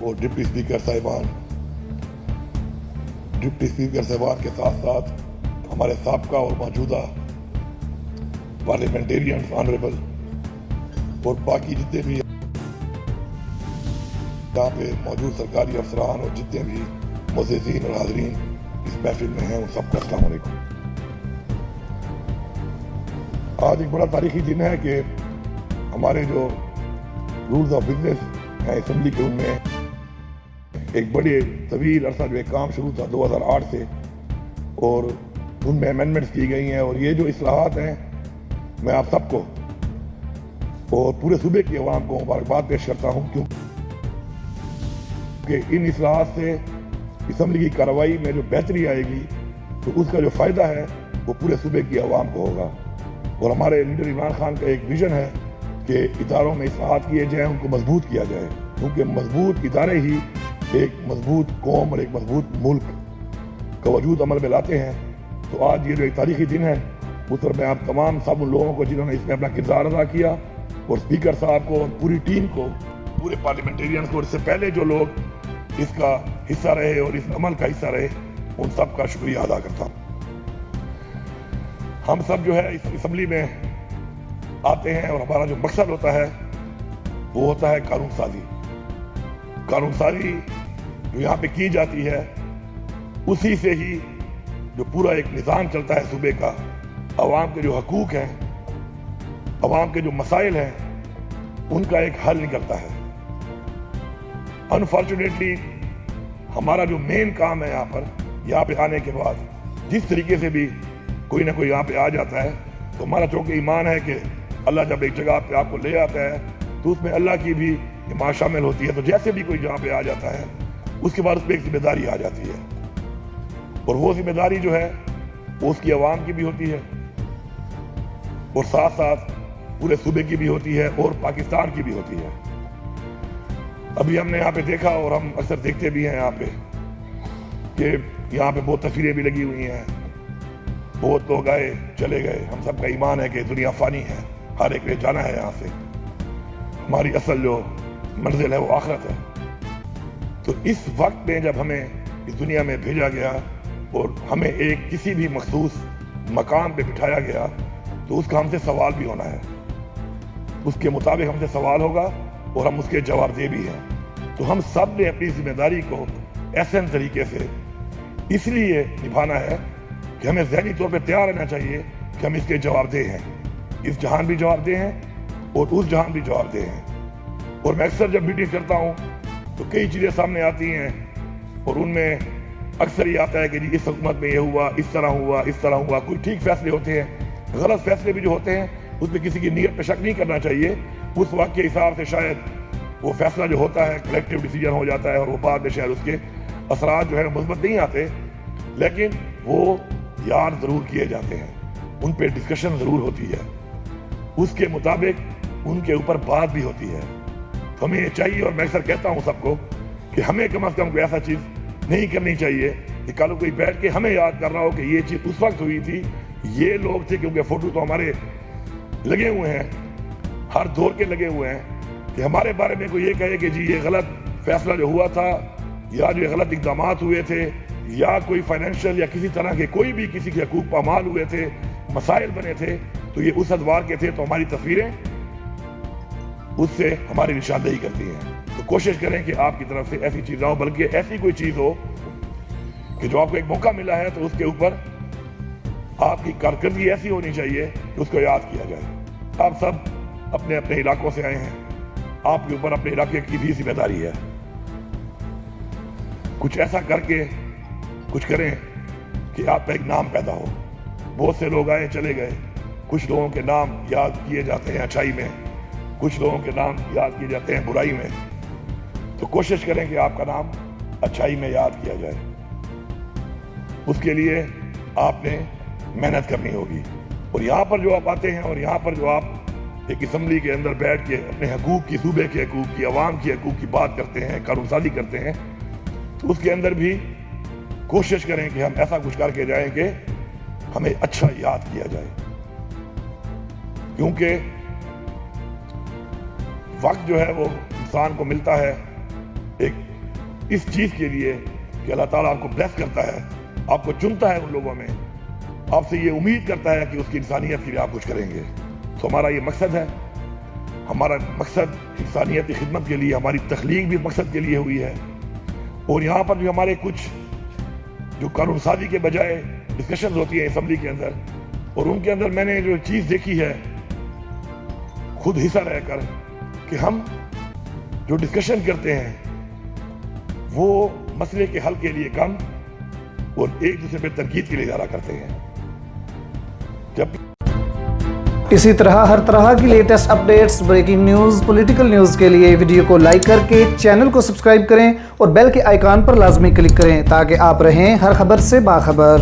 اور deputy speaker صاحبان کے ساتھ ساتھ ہمارے سابقہ اور موجودہ پارلیمنٹیرینز آنریبل اور باقی جتنے بھی یہاں پہ موجود سرکاری افسران اور جتنے بھی معززین اور حاضرین اس محفل میں ہیں ان سب کو السلام علیکم۔ آج ایک بڑا تاریخی دن ہے کہ ہمارے جو رولز آف بزنس ہیں اسمبلی کے ان میں ایک بڑے طویل عرصہ جو ایک کام شروع تھا 2008 سے اور ان میں امینڈمنٹس کی گئی ہیں اور یہ جو اصلاحات ہیں میں آپ سب کو اور پورے صوبے کی عوام کو مبارکباد پیش کرتا ہوں کیونکہ ان اصلاحات سے اسمبلی کی کارروائی میں جو بہتری آئے گی تو اس کا جو فائدہ ہے وہ پورے صوبے کی عوام کو ہوگا اور ہمارے لیڈر عمران خان کا ایک ویژن ہے کہ اداروں میں اصلاحات کیے جائیں ان کو مضبوط کیا جائے کیونکہ مضبوط ادارے ہی ایک مضبوط قوم اور ایک مضبوط ملک کا وجود عمل میں لاتے ہیں۔ تو آج یہ جو ایک تاریخی دن ہے اس پر میں آپ تمام سب ان لوگوں کو جنہوں نے اس میں اپنا کردار ادا کیا اور اسپیکر صاحب کو اور پوری ٹیم کو پورے پارلیمنٹیرینز کو اور اس سے پہلے جو لوگ اس کا حصہ رہے اور اس عمل کا حصہ رہے ان سب کا شکریہ ادا کرتا ہوں۔ ہم سب جو ہے اس اسمبلی میں آتے ہیں اور ہمارا جو مقصد ہوتا ہے وہ ہوتا ہے قانون سازی۔ قانون سازی جو یہاں پہ کی جاتی ہے اسی سے ہی جو پورا ایک نظام چلتا ہے صوبے کا، عوام کے جو حقوق ہیں، عوام کے جو مسائل ہیں ان کا ایک حل نکلتا ہے۔ انفارچونیٹلی ہمارا جو مین کام ہے یہاں پہ آنے کے بعد جس طریقے سے بھی کوئی نہ کوئی یہاں پہ آ جاتا ہے تو ہمارا چونکہ ایمان ہے کہ اللہ جب ایک جگہ پہ آپ کو لے آتا ہے تو اس میں اللہ کی بھی حمایت شامل ہوتی ہے، تو جیسے بھی کوئی جہاں پہ آ جاتا ہے اس کے بعد اس پہ ایک ذمہ داری آ جاتی ہے اور وہ ذمہ داری جو ہے وہ اس کی عوام کی بھی ہوتی ہے اور ساتھ ساتھ پورے صوبے کی بھی ہوتی ہے اور پاکستان کی بھی ہوتی ہے۔ ابھی ہم نے یہاں پہ دیکھا اور ہم اکثر دیکھتے بھی ہیں یہاں پہ کہ یہاں پہ بہت تصویریں بھی لگی ہوئی ہیں، بہت لوگ آئے چلے گئے۔ ہم سب کا ایمان ہے کہ دنیا فانی ہے، ہر ایک نے جانا ہے یہاں سے، ہماری اصل جو منزل ہے وہ آخرت ہے۔ تو اس وقت میں جب ہمیں اس دنیا میں بھیجا گیا اور ہمیں ایک کسی بھی مخصوص مقام پہ بٹھایا گیا تو اس کا ہم سے سوال بھی ہونا ہے، اس کے مطابق ہم سے سوال ہوگا اور ہم اس کے جواب دے بھی ہیں۔ تو ہم سب نے اپنی ذمہ داری کو احسن طریقے سے اس لیے نبھانا ہے کہ ہمیں ذہنی طور پہ تیار رہنا چاہیے کہ ہم اس کے جواب دہ ہیں، اس جہان بھی جواب دہ ہیں اور اس جہان بھی جواب دہ ہیں۔ اور میں اکثر جب میٹنگ کرتا ہوں تو کئی چیزیں سامنے آتی ہیں اور ان میں اکثر یہ آتا ہے کہ جی اس حکومت میں یہ ہوا، اس طرح ہوا، اس طرح ہوا۔ کوئی ٹھیک فیصلے ہوتے ہیں، غلط فیصلے بھی جو ہوتے ہیں اس میں کسی کی نیت پہ شک نہیں کرنا چاہیے۔ اس وقت کے حساب سے شاید وہ فیصلہ جو ہوتا ہے کلیکٹیو ڈیسیجن ہو جاتا ہے اور وہ بعد میں شاید اس کے اثرات جو ہے مثبت نہیں آتے، لیکن وہ یاد ضرور کیے جاتے ہیں، ان پہ ڈسکشن ضرور ہوتی ہے، اس کے مطابق ان کے اوپر بات بھی ہوتی ہے۔ تو ہمیں یہ چاہیے اور میں اکثر کہتا ہوں سب کو کہ ہمیں کم از کم کوئی ایسا چیز نہیں کرنی چاہیے کہ کل کوئی بیٹھ کے ہمیں یاد کر رہا ہو کہ یہ چیز اس وقت ہوئی تھی، یہ لوگ تھے، کیونکہ فوٹو تو ہمارے لگے ہوئے ہیں، ہر دور کے لگے ہوئے ہیں، کہ ہمارے بارے میں کوئی یہ کہے کہ جی یہ غلط فیصلہ جو ہوا تھا یا جو غلط اقدامات ہوئے تھے یا کوئی فائنینشیل یا کسی طرح کے کوئی بھی کسی کے حقوق پامال ہوئے تھے، مسائل بنے تھے، تو یہ اس ادوار کے تھے، تو ہماری تصویریں اس سے ہماری نشاندہی کرتی ہیں۔ تو کوشش کریں کہ آپ کی طرف سے ایسی چیز نہ ہو، بلکہ ایسی کوئی چیز ہو کہ جو آپ کو ایک موقع ملا ہے تو اس کے اوپر آپ کی کارکردگی ایسی ہونی چاہیے کہ اس کو یاد کیا جائے۔ آپ سب اپنے اپنے علاقوں سے آئے ہیں، آپ کے اوپر اپنے علاقے کی بھی ذمہ داری ہے، کچھ ایسا کر کے کچھ کریں کہ آپ کا ایک نام پیدا ہو۔ بہت سے لوگ آئے چلے گئے، کچھ لوگوں کے نام یاد کیے جاتے ہیں اچھائی میں، کچھ لوگوں کے نام یاد کیے جاتے ہیں برائی میں۔ تو کوشش کریں کہ آپ کا نام اچھائی میں یاد کیا جائے، اس کے لیے آپ نے محنت کرنی ہوگی۔ اور یہاں پر جو آپ آتے ہیں اور یہاں پر جو آپ ایک اسمبلی کے اندر بیٹھ کے اپنے حقوق کی، صوبے کے حقوق کی، عوام کی حقوق کی بات کرتے ہیں، قانون سازی کرتے ہیں، تو اس کے اندر بھی کوشش کریں کہ ہم ایسا کچھ کر کے جائیں کہ ہمیں اچھا یاد کیا جائے، کیونکہ وقت جو ہے وہ انسان کو ملتا ہے ایک اس چیز کے لیے کہ اللہ تعالیٰ آپ کو بلیس کرتا ہے, آپ کو چنتا ہے ان لوگوں میں, آپ سے یہ امید کرتا ہے کہ اس کی انسانیت کے لیے آپ کچھ کریں گے. تو ہمارا یہ مقصد ہے, ہمارا مقصد انسانیت کی خدمت کے لیے, ہماری تخلیق بھی اس مقصد کے لیے ہوئی ہے. اور یہاں پر جو ہمارے کچھ جو قانون سازی کے بجائے ڈسکشنز ہوتی ہیں اسمبلی کے اندر, اور ان کے اندر میں نے جو چیز دیکھی ہے خود حصہ رہ کر کہ ہم جو ڈسکشن کرتے ہیں وہ مسئلے کے حل کے لیے کم اور ایک دوسرے پہ تنقید کے لیے زیادہ کرتے ہیں. جب اسی طرح ہر طرح کی latest updates, breaking news, political news کے لیے ویڈیو کو لائک کر کے چینل کو سبسکرائب کریں اور بیل کے آئیکن پر لازمی کلک کریں تاکہ آپ رہیں ہر خبر سے باخبر.